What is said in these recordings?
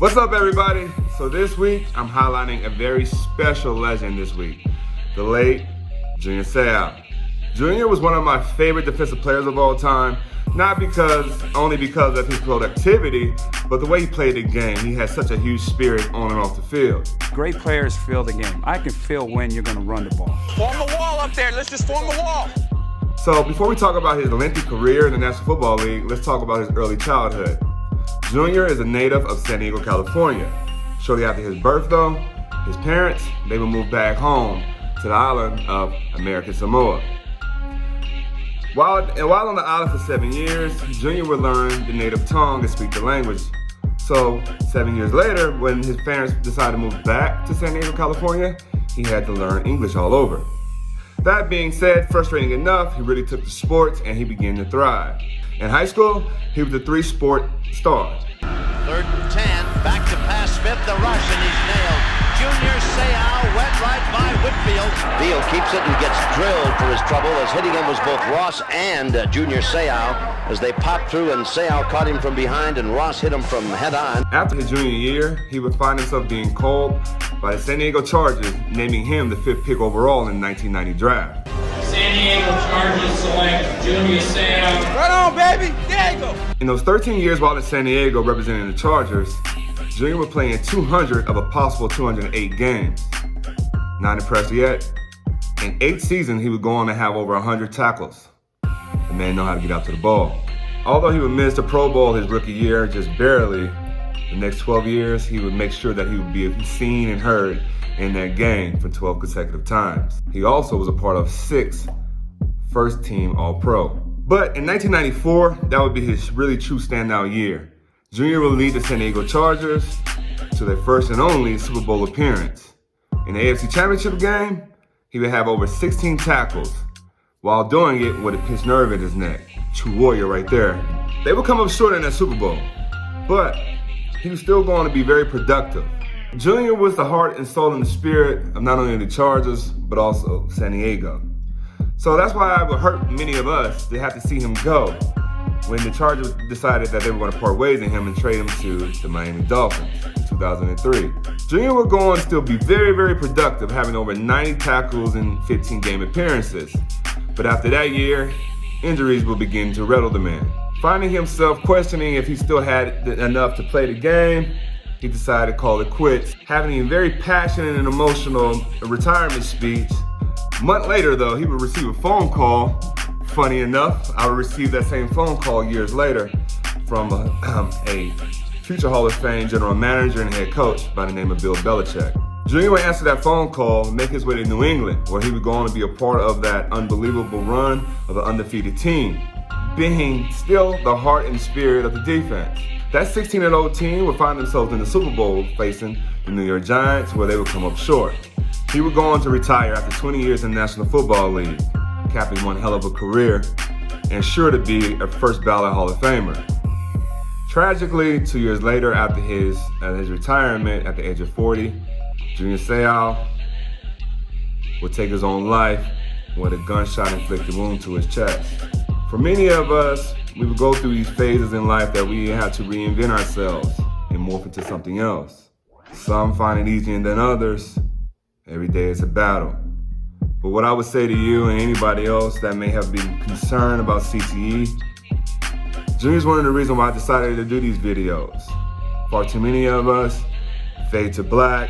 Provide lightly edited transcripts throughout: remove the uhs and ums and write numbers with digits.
What's up, everybody? So this week, I'm highlighting a very special legend this week, the late Junior Seau. Junior was one of my favorite defensive players of all time, not only because of his productivity, but the way he played the game. He had such a huge spirit on and off the field. Great players feel the game. I can feel when you're going to run the ball. Form the wall up there. Let's just form the wall. So before we talk about his lengthy career in the National Football League, let's talk about his early childhood. Junior is a native of San Diego, California. Shortly after his birth, though, his parents, they would move back home to the island of American Samoa. While on the island for 7 years, Junior would learn the native tongue and speak the language. So 7 years later, when his parents decided to move back to San Diego, California, he had to learn English all over. That being said, frustrating enough, he really took to sports and he began to thrive. In high school, he was a 3-sport star. 3rd and 10, back to pass Smith, the rush, and he's nailed. Junior Seau went right by Whitfield. Beal keeps it and gets drilled for his trouble, as hitting him was both Ross and Junior Seau as they popped through, and Seau caught him from behind and Ross hit him from head on. After his junior year, he would find himself being called by the San Diego Chargers, naming him the 5th pick overall in the 1990 draft. San Diego Chargers select Junior Seau. Right on, baby. There you go. In those 13 years while in San Diego representing the Chargers, Junior would play in 200 of a possible 208 games. Not impressed yet? In 8 seasons, he would go on to have over 100 tackles. The man knew how to get out to the ball. Although he would miss the Pro Bowl his rookie year just barely, the next 12 years, he would make sure that he would be seen and heard in that game for 12 consecutive times. He also was a part of 6 first-team All-Pro. But in 1994, that would be his really true standout year. Junior will lead the San Diego Chargers to their first and only Super Bowl appearance. In the AFC Championship game, he would have over 16 tackles, while doing it with a pinched nerve in his neck. True warrior right there. They would come up short in that Super Bowl, but he was still going to be very productive. Junior was the heart and soul and the spirit of not only the Chargers, but also San Diego. So that's why it would hurt many of us to have to see him go when the Chargers decided that they were going to part ways in him and trade him to the Miami Dolphins in 2003. Junior would go on to still be very, very productive, having over 90 tackles and 15 game appearances. But after that year, injuries would begin to rattle the man. Finding himself questioning if he still had enough to play the game, he decided to call it quits, having a very passionate and emotional retirement speech. A month later, though, he would receive a phone call. Funny enough, I would receive that same phone call years later from a future Hall of Fame general manager and head coach by the name of Bill Belichick. Junior would answer that phone call and make his way to New England, where he would go on to be a part of that unbelievable run of an undefeated team, being still the heart and spirit of the defense. That 16-0 team would find themselves in the Super Bowl facing the New York Giants, where they would come up short. He would go on to retire after 20 years in the National Football League, capping one hell of a career and sure to be a first ballot Hall of Famer. Tragically, 2 years later, after his retirement at the age of 40, Junior Seau would take his own life with a gunshot inflicted wound to his chest. For many of us, we would go through these phases in life that we have to reinvent ourselves and morph into something else. Some find it easier than others. Every day is a battle. But what I would say to you and anybody else that may have been concerned about CTE, Junior's one of the reasons why I decided to do these videos. Far too many of us fade to black,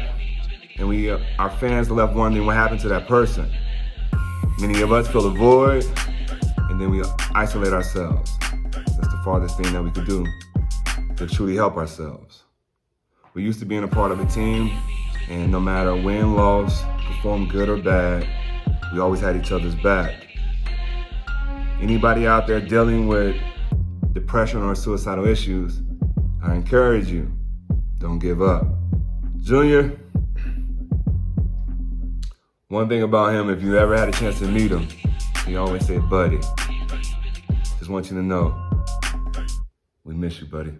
and our fans are left wondering what happened to that person. Many of us fill a void, and then we isolate ourselves. That's the farthest thing that we could do to truly help ourselves. We used to being a part of a team, and no matter win, loss, perform good or bad, we always had each other's back. Anybody out there dealing with depression or suicidal issues, I encourage you, don't give up. Junior, one thing about him, if you ever had a chance to meet him, he always said, buddy. Just want you to know, we miss you, buddy.